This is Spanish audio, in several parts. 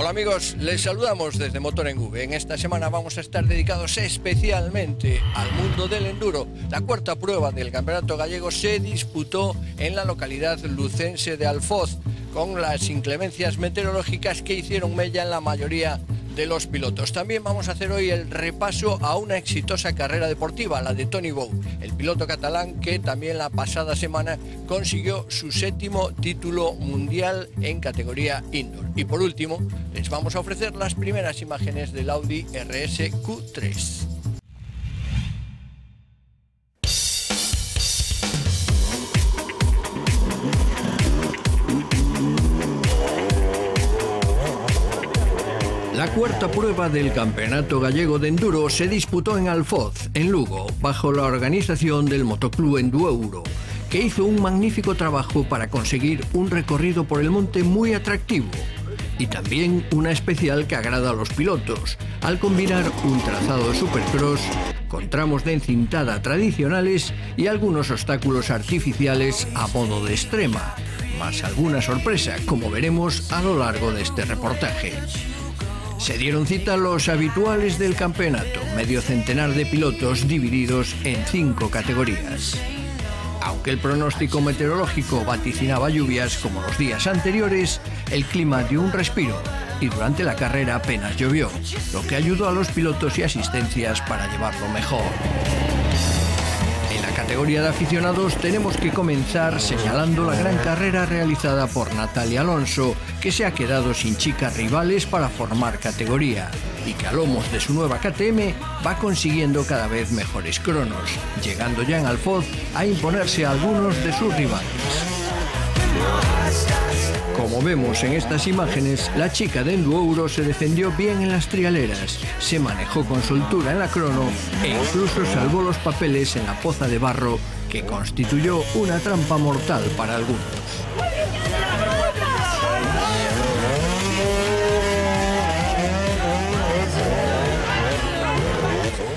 Hola amigos, les saludamos desde Motor en V. En esta semana vamos a estar dedicados especialmente al mundo del enduro. La cuarta prueba del Campeonato Gallego se disputó en la localidad lucense de Alfoz, con las inclemencias meteorológicas que hicieron mella en la mayoría de los pilotos. También vamos a hacer hoy el repaso a una exitosa carrera deportiva, la de Toni Bou, el piloto catalán que también la pasada semana consiguió su 7º título mundial en categoría indoor. Y por último, les vamos a ofrecer las primeras imágenes del Audi RS Q3. La cuarta prueba del Campeonato Gallego de Enduro se disputó en Alfoz, en Lugo, bajo la organización del Motoclub Endurouro, que hizo un magnífico trabajo para conseguir un recorrido por el monte muy atractivo y también una especial que agrada a los pilotos, al combinar un trazado de supercross con tramos de encintada tradicionales y algunos obstáculos artificiales a modo de extrema, más alguna sorpresa, como veremos a lo largo de este reportaje. Se dieron cita los habituales del campeonato, medio centenar de pilotos divididos en 5 categorías. Aunque el pronóstico meteorológico vaticinaba lluvias como los días anteriores, el clima dio un respiro y durante la carrera apenas llovió, lo que ayudó a los pilotos y asistencias para llevarlo mejor. En la categoría de aficionados tenemos que comenzar señalando la gran carrera realizada por Natalia Alonso, que se ha quedado sin chicas rivales para formar categoría y que a lomos de su nueva KTM va consiguiendo cada vez mejores cronos, llegando ya en Alfoz a imponerse a algunos de sus rivales. Como vemos en estas imágenes, la chica de Endurouro se defendió bien en las trialeras, se manejó con soltura en la crono e incluso salvó los papeles en la poza de barro, que constituyó una trampa mortal para algunos.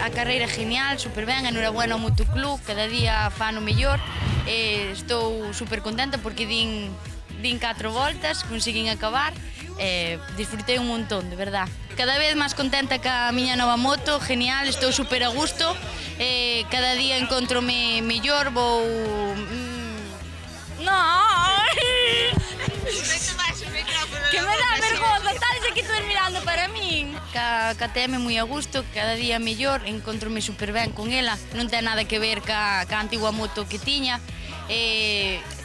A carreira genial, super ben, enhorabuena ao Motoclub, cada día fan o mellor. Estou super contenta porque din 4 voltas, conseguín acabar, disfrutei un montón, de verdad. Cada vez máis contenta ca miña nova moto, genial, estou super a gusto, cada día encontrome mellor, vou... No! Que me dá vergonza, estás aquí todos mirando para min. Ca TM moi a gusto, cada día mellor, encontrome super ben con ela, non ten nada que ver ca antigua moto que tiña.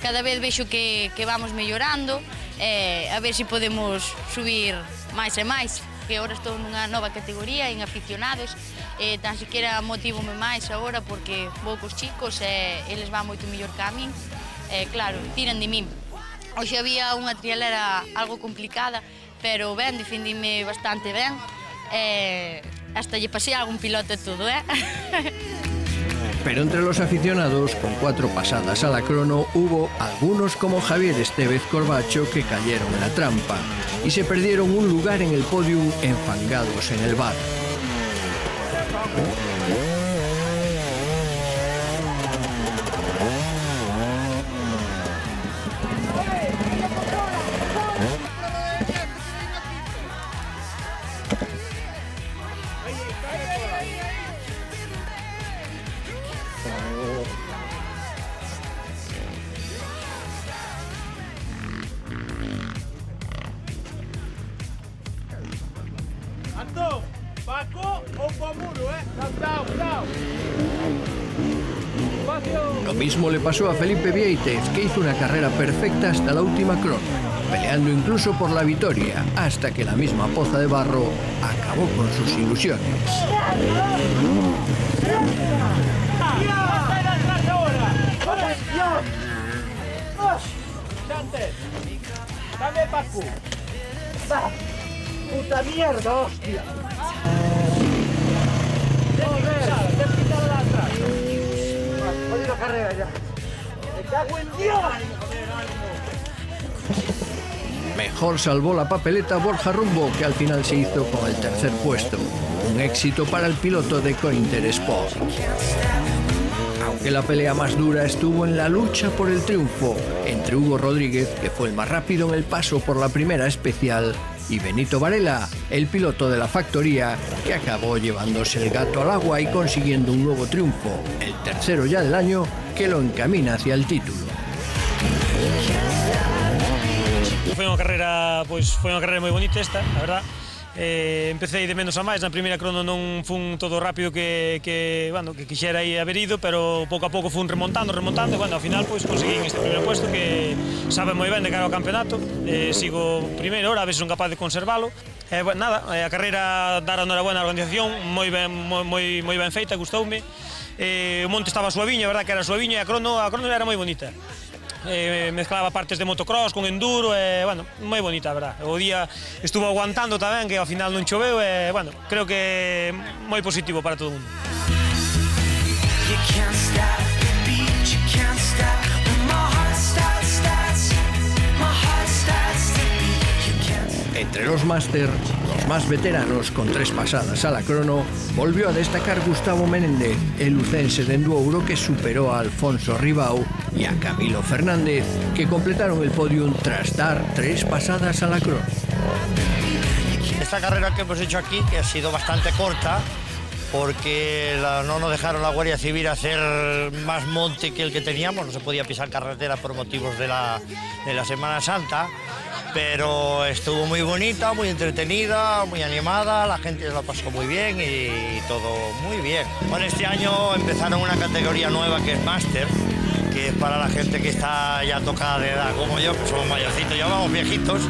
Cada vez vexo que vamos mellorando, a ver se podemos subir máis e máis, que agora estou nunha nova categoría en aficionados, tan siquiera motivome máis agora porque vou cos chicos e eles van moito mellor que a min, claro, tiran de min. Hoxe había unha trialera algo complicada, pero ben, defendime bastante ben, hasta lle pasei a algún piloto e todo, Pero entre los aficionados, con 4 pasadas a la crono, hubo algunos como Javier Estevez Corbacho que cayeron en la trampa y se perdieron un lugar en el podium enfangados en el bar. Antón, Paco o Pomuro, Chao. Lo mismo le pasó a Felipe Vieitez, que hizo una carrera perfecta hasta la última crono, peleando incluso por la victoria, hasta que la misma poza de barro acabó con sus ilusiones. Dame, Paco. ¡Puta mierda, hostia! Jodido carrera ya. ¡Me cago en Dios! Mejor salvó la papeleta Borja Rumbo, que al final se hizo con el 3er puesto. Un éxito para el piloto de Cointer Sport. Aunque la pelea más dura estuvo en la lucha por el triunfo entre Hugo Rodríguez, que fue el más rápido en el paso por la primera especial, y Benito Varela, el piloto de la factoría, que acabó llevándose el gato al agua y consiguiendo un nuevo triunfo, el tercero ya del año, que lo encamina hacia el título. Foi unha carreira moi bonita esta, a verdad. Empecé de menos a máis, na primeira crono non fun todo rápido que quixera aí haber ido, pero pouco a pouco fun remontando, e, ao final conseguín este primeiro puesto que sabe moi ben de cara ao campeonato. Sigo primeiro, ahora a ver se son capaz de conservalo. A carreira dar a enhorabuena á organización, moi ben feita, gustoume. O monte estaba suaviño, a verdad que era suaviño, e a crono era moi bonita. Mezclaba partes de motocross con enduro, moi bonita, a verdad. O día estuvo aguantando tamén, que ao final non choveu, creo que moi positivo para todo o mundo. Entre los máster, los más veteranos, con 3 pasadas a la crono, volvió a destacar Gustavo Menéndez, el lucense de Enduouro, que superó a Alfonso Ribau y a Camilo Fernández, que completaron el podium tras dar 3 pasadas a la crono. Esta carrera que hemos hecho aquí, que ha sido bastante corta, porque no nos dejaron la Guardia Civil hacer más monte que el que teníamos, no se podía pisar carretera por motivos de la Semana Santa, pero estuvo muy bonita, muy entretenida, muy animada, la gente la pasó muy bien y todo muy bien. Bueno, este año empezaron una categoría nueva que es Máster, que es para la gente que está ya tocada de edad, como yo, que somos mayorcitos, ya vamos viejitos,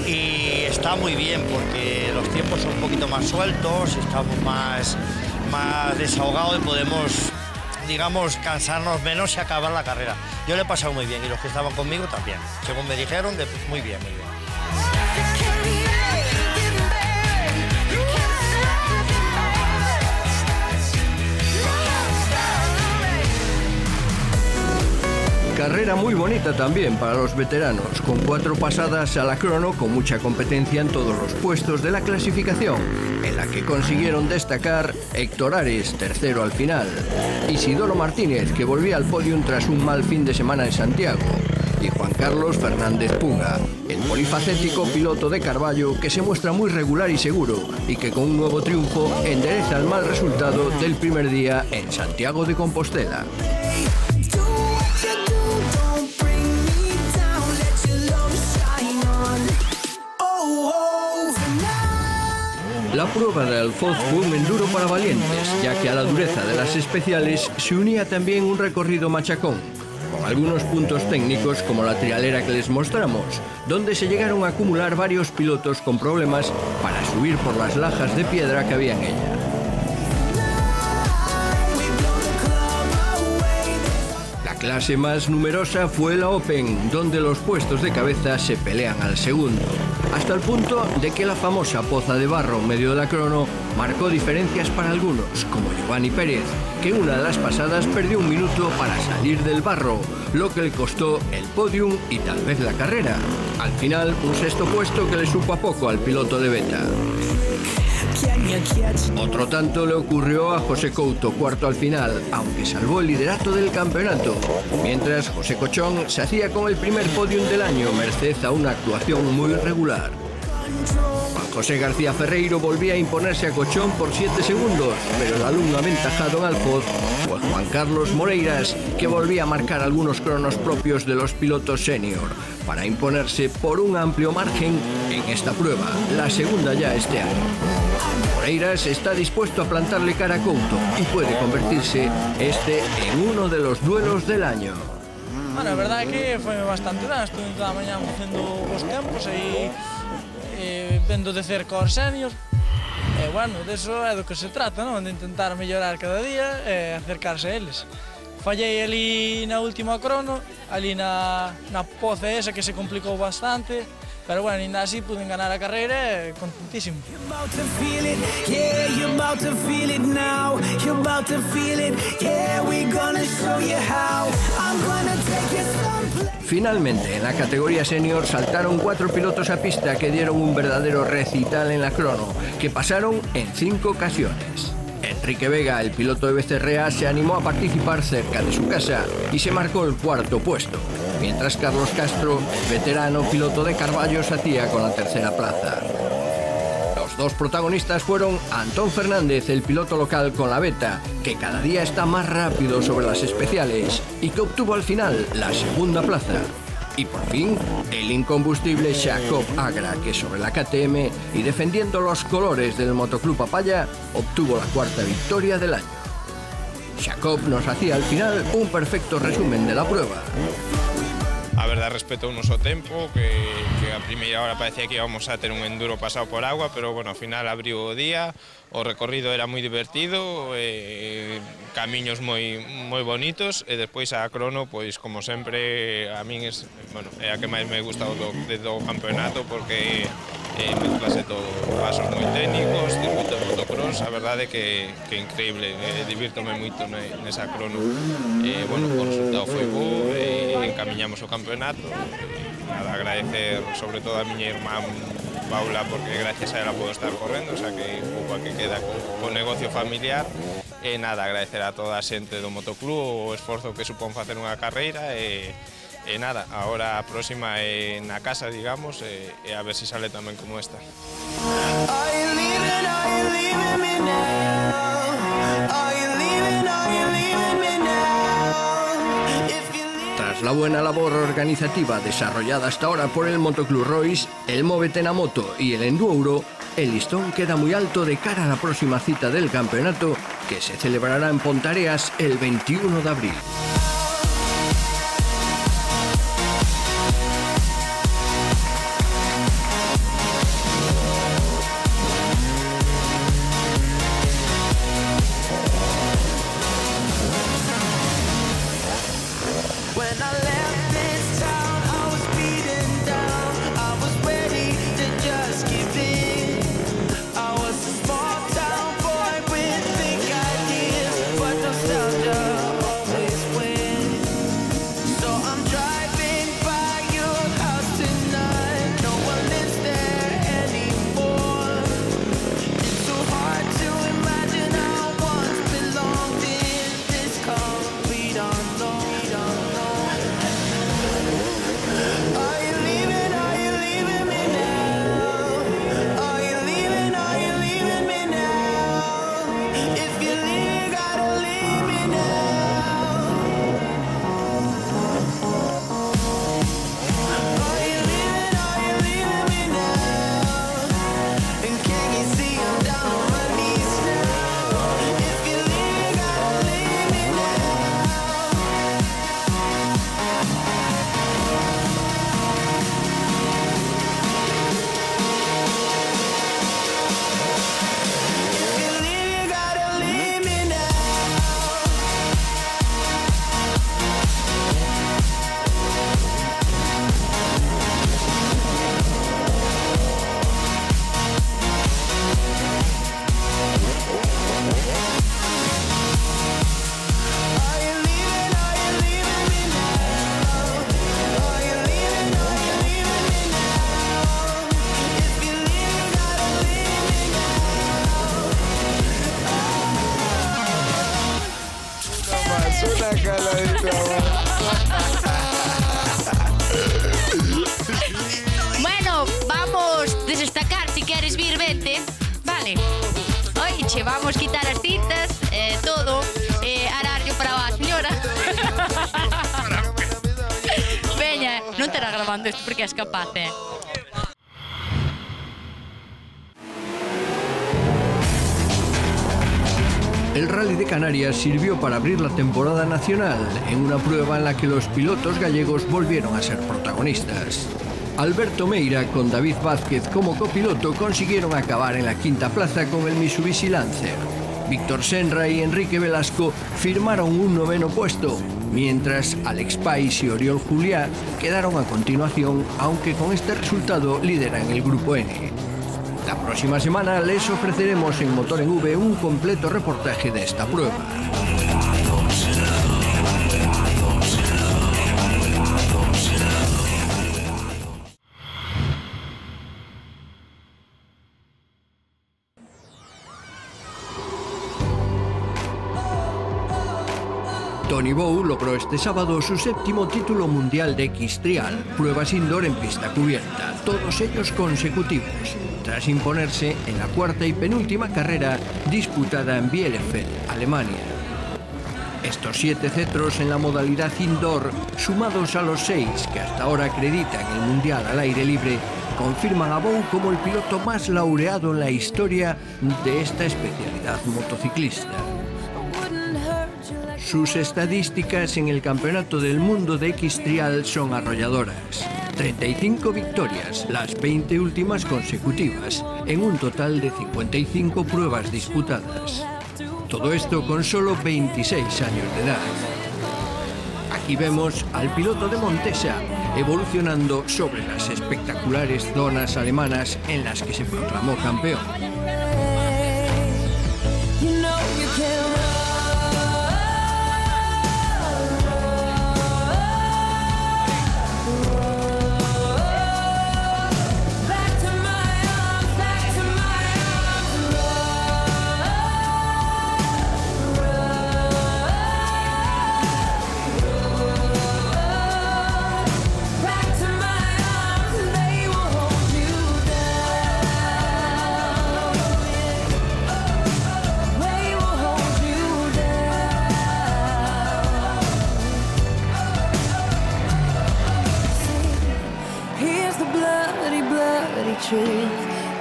y está muy bien porque los tiempos son un poquito más sueltos, estamos más desahogados y podemos, digamos, cansarnos menos y acabar la carrera. Yo le he pasado muy bien y los que estaban conmigo también. Según me dijeron, muy bien, muy bien. Carrera muy bonita también para los veteranos, con 4 pasadas a la crono, con mucha competencia en todos los puestos de la clasificación, en la que consiguieron destacar Héctor Ares, tercero al final, Isidoro Martínez, que volvía al podium tras un mal fin de semana en Santiago, y Juan Carlos Fernández Puga, el polifacético piloto de Carballo, que se muestra muy regular y seguro, y que con un nuevo triunfo endereza el mal resultado del primer día en Santiago de Compostela. La prueba de Alfoz fue un enduro para valientes, ya que a la dureza de las especiales se unía también un recorrido machacón, con algunos puntos técnicos como la trialera que les mostramos, donde se llegaron a acumular varios pilotos con problemas para subir por las lajas de piedra que había en ella. La clase más numerosa fue la Open, donde los puestos de cabeza se pelean al segundo, hasta el punto de que la famosa poza de barro en medio de la crono marcó diferencias para algunos, como Giovanni Pérez, que en una de las pasadas perdió 1 minuto para salir del barro, lo que le costó el podium y tal vez la carrera. Al final, un 6º puesto que le supo a poco al piloto de Beta. Otro tanto le ocurrió a José Couto, 4º al final, aunque salvó el liderato del campeonato, mientras José Cochón se hacía con el primer podium del año, merced a una actuación muy regular. Juan José García Ferreiro volvía a imponerse a Cochón por 7 segundos, pero el alumno aventajado en Alfoz fue Juan Carlos Moreiras, que volvía a marcar algunos cronos propios de los pilotos senior, para imponerse por un amplio margen en esta prueba, la segunda ya este año. Moreiras está dispuesto a plantarle cara a Couto y puede convertirse en uno de los duelos del año. Bueno, a verdade é que foi bastante ben, estuve toda a mañá facendo os tempos e vendo de cerca aos senior. E, bueno, deso é do que se trata, non? De intentar mellorar cada día e acercarse a eles. Fallei ali na última crono, ali na poza esa que se complicou bastante, pero, bueno, ainda así pude ganar a carreira e contentísimo. Finalmente, en la categoría senior saltaron 4 pilotos a pista que dieron un verdadero recital en la crono, que pasaron en 5 ocasiones. Enrique Vega, el piloto de Becerrea, se animó a participar cerca de su casa y se marcó el 4º puesto, mientras Carlos Castro, veterano piloto de Carballo, se hacía con la 3ª plaza. dos protagonistas fueron Antón Fernández, el piloto local con la Beta, que cada día está más rápido sobre las especiales y que obtuvo al final la segunda plaza. Y por fin, el incombustible Jacob Agra, que sobre la KTM y defendiendo los colores del Motoclub Papaya, obtuvo la cuarta victoria del año. Jacob nos hacía al final un perfecto resumen de la prueba. A verdade, respetou o noso tempo, que a primeira hora parecía que íbamos a ter un enduro pasado por agua, pero bueno, ao final abriu o día, o recorrido era moi divertido, camiños moi bonitos, e despois a crono, pois como sempre, a min é a que máis me gusta do campeonato, porque mezclase todo, pasos moi técnicos, circuito de motocross, a verdade que é increíble, divirtome moito nesa crono. Bueno, o resultado foi bo, encamiñamos o campeonato, nada, agradecer sobre todo a miña irmá Paula, porque gracias a ela puedo estar correndo, o sea que pouco a que queda co negocio familiar, e nada, agradecer a toda a xente do motoclub o esforzo que supón facer unha carreira, e nada, agora a próxima é na casa, digamos, e a ver se sale tamén como esta. Tras la buena labor organizativa desarrollada hasta ahora por el Motoclub Royce, el Móvete na Moto y el Enduro, el listón queda muy alto de cara a la próxima cita del campeonato, que se celebrará en Pontareas el 21 de abril. Bueno, vamos a desestacar, si quieres vir, vente. Vale. Oye, vamos a quitar as cintas, todo, ararlo para a señora. Veña, non estará grabando isto porque és capaz, El Rally de Canarias sirvió para abrir la temporada nacional, en una prueba en la que los pilotos gallegos volvieron a ser protagonistas. Alberto Meira, con David Vázquez como copiloto, consiguieron acabar en la quinta plaza con el Mitsubishi Lancer. Víctor Senra y Enrique Velasco firmaron un noveno puesto, mientras Alex Pais y Oriol Juliá quedaron a continuación, aunque con este resultado lideran el Grupo N. La próxima semana les ofreceremos en Motor en V un completo reportaje de esta prueba. Tony Bow logró este sábado su séptimo título mundial de X-Trial, pruebas indoor en pista cubierta, todos ellos consecutivos. tras imponerse en la cuarta y penúltima carrera disputada en Bielefeld, Alemania. Estos 7 cetros en la modalidad indoor, sumados a los 6 que hasta ahora acreditan el Mundial al aire libre, confirman a Bou como el piloto más laureado en la historia de esta especialidad motociclista. Sus estadísticas en el Campeonato del Mundo de X-Trial son arrolladoras. 35 victorias, las 20 últimas consecutivas, en un total de 55 pruebas disputadas. Todo esto con solo 26 años de edad. Aquí vemos al piloto de Montesa evolucionando sobre las espectaculares zonas alemanas en las que se proclamó campeón.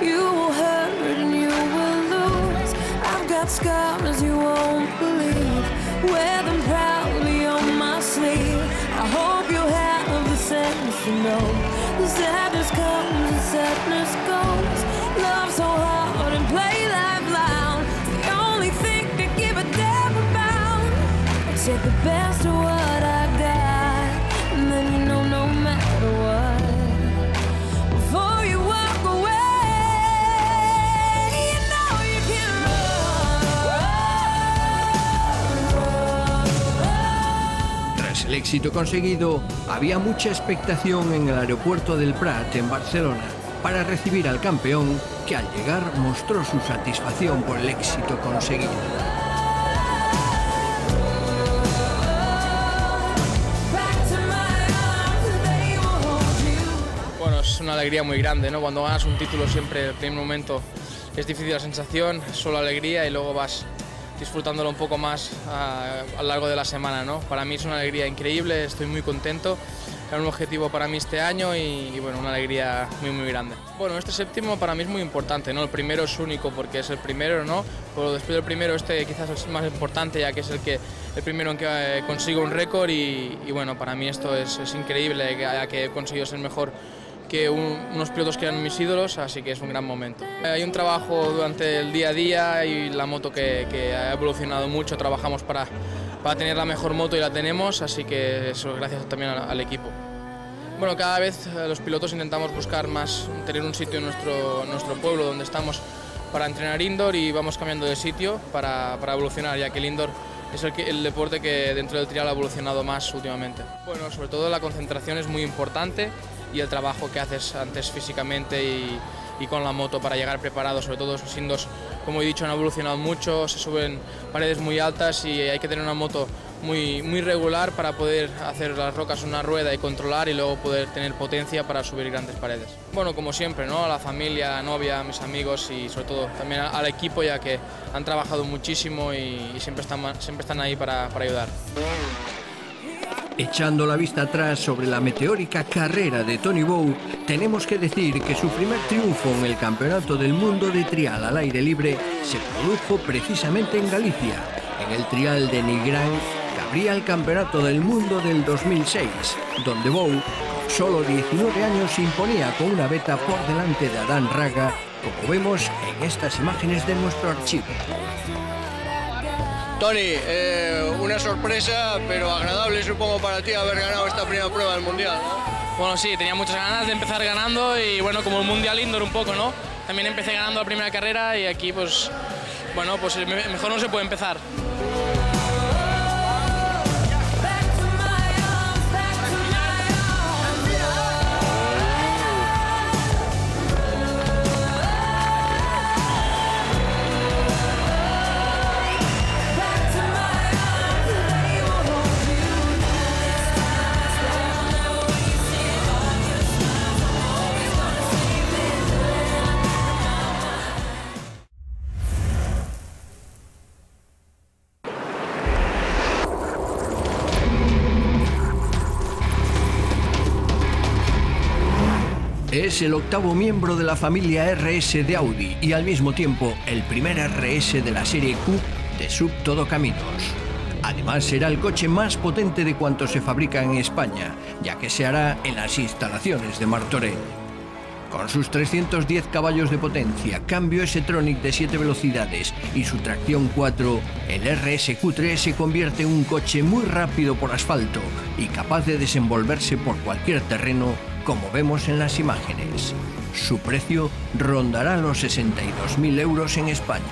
You will hurt and you will lose. I've got scars you won't believe. Wear them proudly on my sleeve. I hope you have the sense to know the sadness comes and sadness goes. Love so hard and play life loud. The only thing to give a damn about. I take the best of what I got, and then you know no matter what. El éxito conseguido, había mucha expectación en el aeropuerto del Prat, en Barcelona, para recibir al campeón, que al llegar mostró su satisfacción por el éxito conseguido. Bueno, es una alegría muy grande, ¿no? Cuando ganas un título siempre, el primer momento es difícil la sensación, solo alegría y luego vas disfrutándolo un poco más a lo largo de la semana, ¿no? Para mí es una alegría increíble, estoy muy contento, era un objetivo para mí este año y bueno, una alegría muy grande. Bueno, este séptimo para mí es muy importante, ¿no? El primero es único porque es el primero, ¿no? Pero después del primero este quizás es más importante ya que es el primero en que consigo un récord y bueno, para mí esto es increíble, ya que he conseguido ser mejor que unos pilotos que eran mis ídolos, así que es un gran momento. Hay un trabajo durante el día a día y la moto que ha evolucionado mucho, trabajamos para tener la mejor moto y la tenemos, así que eso gracias también al equipo. Bueno, cada vez los pilotos intentamos buscar más, tener un sitio en nuestro pueblo donde estamos para entrenar indoor y vamos cambiando de sitio para evolucionar, ya que el indoor es el deporte que dentro del trial ha evolucionado más últimamente. Bueno, sobre todo la concentración es muy importante y el trabajo que haces antes físicamente y con la moto para llegar preparado, sobre todo los indoors, como he dicho, han evolucionado mucho, se suben paredes muy altas y hay que tener una moto muy regular para poder hacer las rocas una rueda y controlar y luego poder tener potencia para subir grandes paredes. Bueno, como siempre, ¿no? A la familia, a la novia, a mis amigos y sobre todo también al equipo, ya que han trabajado muchísimo y siempre están ahí para ayudar. Echando la vista atrás sobre la meteórica carrera de Tony Bou, tenemos que decir que su primer triunfo en el Campeonato del Mundo de Trial al aire libre se produjo precisamente en Galicia, en el Trial de Nigrán, que abría el Campeonato del Mundo del 2006, donde Bou, con solo 19 años, se imponía con una veta por delante de Adán Raga, como vemos en estas imágenes de nuestro archivo. Tony, una sorpresa, pero agradable supongo para ti haber ganado esta primera prueba del Mundial, ¿no? Bueno, sí, tenía muchas ganas de empezar ganando y bueno, como el Mundial Indoor un poco, ¿no? También empecé ganando la primera carrera y aquí pues, bueno, pues mejor no se puede empezar. Es el octavo miembro de la familia RS de Audi y al mismo tiempo el primer RS de la serie Q de SUV Todocaminos. Además será el coche más potente de cuantos se fabrican en España, ya que se hará en las instalaciones de Martorell. Con sus 310 caballos de potencia, cambio S-Tronic de 7 velocidades y su tracción 4, el RS Q3 se convierte en un coche muy rápido por asfalto y capaz de desenvolverse por cualquier terreno, como vemos en las imágenes. Su precio rondará los 62.000 euros en España.